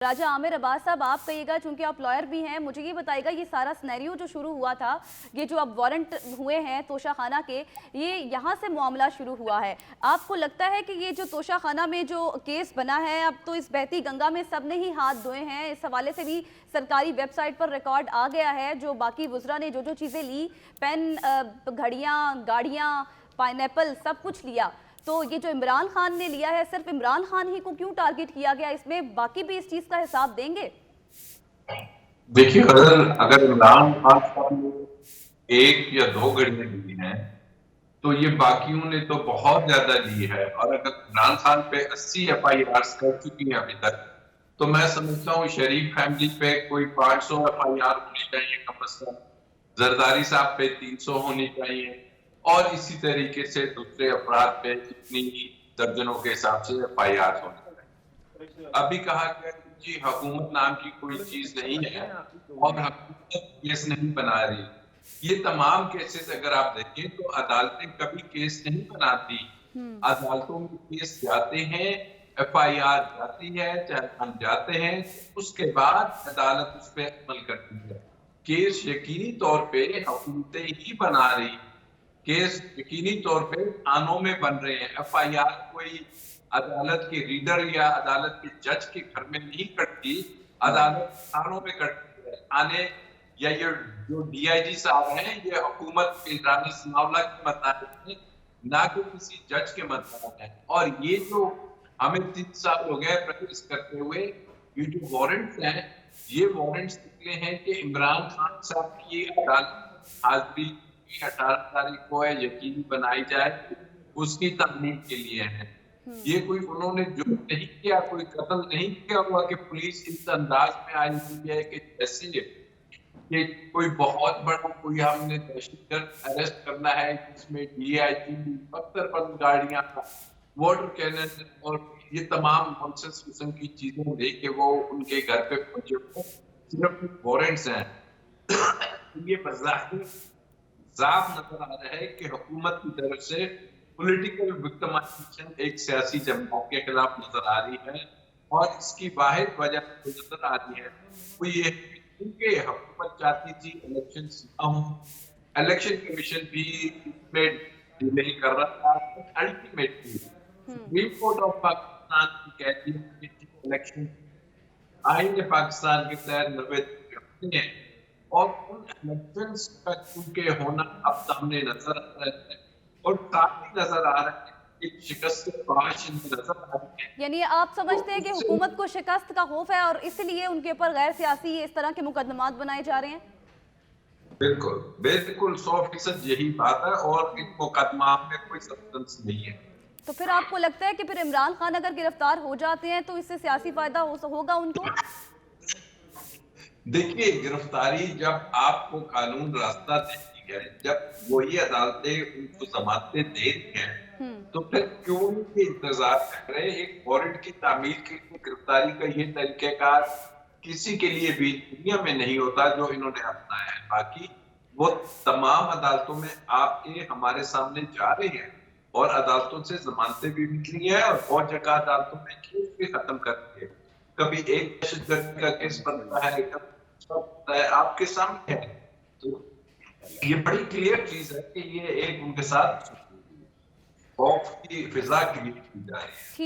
राजा आमिर अब्बास साहब, आप कहिएगा, चूंकि आप लॉयर भी हैं, मुझे ये बताइएगा ये सारा सिनेरियो जो शुरू हुआ था, ये जो अब वारंट हुए हैं तोशाखाना के, ये यहाँ से मामला शुरू हुआ है। आपको लगता है कि ये जो तोशाखाना में जो केस बना है, अब तो इस बहती गंगा में सबने ही हाथ धोए हैं, इस हवाले से भी सरकारी वेबसाइट पर रिकॉर्ड आ गया है, जो बाकी वुज़रा ने जो जो चीज़ें ली, पेन, घड़ियाँ, गाड़ियाँ, पाइनएप्पल, सब कुछ लिया, तो ये जो इमरान खान ने लिया है, सिर्फ इमरान खान ही को क्यों टारगेट किया गया? इसमें बाकी भी इस चीज का हिसाब देंगे? देखिए, अगर इमरान खान साहब ने 1 या 2 घड़ियां ली हैं, तो ये बाकियों ने तो बहुत ज्यादा ली है। और अगर इमरान खान पे 80 FIRs कर चुकी हैं अभी तक, तो मैं समझता हूँ शरीफ फैमिली पे कोई 500 FIR होनी चाहिए कम से कम, जरदारी साहब पे 300 होनी चाहिए, और इसी तरीके से दूसरे अफराद पे इतनी दर्जनों के हिसाब से FIR होनी चाहिए। अभी कहा गया कि जी हुकूमत नाम की कोई चीज नहीं है और हुकूमत केस नहीं बना रही। ये तमाम केसेस अगर आप देखें तो अदालतें कभी केस नहीं बनाती, अदालतों में केस जाते हैं, FIR जाती है, चाहे जाते हैं, उसके बाद अदालत उस पर अमल करती है। केस यकीनी तौर पे हुकूमतें ही बना रही, केस यकीनी तौर पे थानों में बन रहे हैं। FIR कोई अदालत के रीडर या अदालत के जज के घर में नहीं कटती, अदालत थानों में कटती है। थाने या ये जो DIG साहब हैं, ये हुकूमत के रानी सनाउल्लाह के मतहत है, ना कि किसी जज के मतहत है। और ये जो हमें 3 साल हो गए प्रैक्टिस करते हुए, ये जो वारंट्स हैं, ये वारंट्स निकले हैं कि इमरान खान साहब की अदालत हाजिरी 18 तारीख को है, यकीनी बनाई जाए, उसकी तामील के लिए है। ये कोई उन्होंने जो नहीं किया, कोई कत्ल नहीं किया हुआ कि पुलिस इस अंदाज में आई हुई है कि जैसे ये कोई बहुत बड़ा कोई हमने दहशतगर्द अरेस्ट करना है, जिसमें DIG, पत्थरबंद गाड़ियां, वाटर कैनन और ये तमाम नॉनसेंस किस्म की चीजें लेके वो उनके घर पे पहुंचे, सिर्फ वारंट्स हैं। ये बज़ाहिर साफ नजर आ रहा है कि हुकूमत की तरफ से पॉलिटिकल विक्टिमाइजेशन एक सियासी जमात के खिलाफ नजर आ रही है, और इसकी वाहिद वजह नजर आ रही है वो ये क्योंकि हुकूमत चाहती थी इलेक्शन ना हो, इलेक्शन कमीशन भी इसमें डिले कर रहा था। Ultimately supreme court of Pakistan कहती है कि इलेक्शन आईन पाकिस्तान के तहत 90 दिन हैं, और उन इलेक्शंस का चूंकि होना अब सामने नजर आ रहा है, और काफी नजर आ रहा है, एक शिकस्त नजर आ रही है। यानी आप समझते हैं कि हुकूमत को शिकस्त का खौफ है और इसलिए उनके ऊपर गैर सियासी इस तरह के मुकदमात बनाए जा रहे हैं? बिल्कुल बिल्कुल 100% यही बात है, और इन मुकदमा में कोई सब्सटेंस नहीं है। तो फिर आपको लगता है कि फिर इमरान खान अगर गिरफ्तार हो जाते हैं तो इससे सियासी फायदा होगा उनको? देखिए, गिरफ्तारी जब आपको कानून रास्ता देती है, जब वही अदालतें उनको जमानतें दे रही हैं, तो फिर क्यों उनके इंतजार कर रहे हैं? एक वारंट की तामील के लिए गिरफ्तारी का ये तरीकेकार किसी के लिए भी दुनिया में नहीं होता जो इन्होंने अपनाया है। बाकी वो तमाम अदालतों में आपके हमारे सामने जा रहे हैं, और अदालतों से जमानतें भी निकली हैं, और बहुत जगह अदालतों में केस भी खत्म करती है। कभी एक दहशतगर्द का केस बनता है, कभी आपके सामने है। तो ये बड़ी क्लियर चीज है कि ये एक उनके साथ खौफ की फिजा क्रिएट की जा रही है।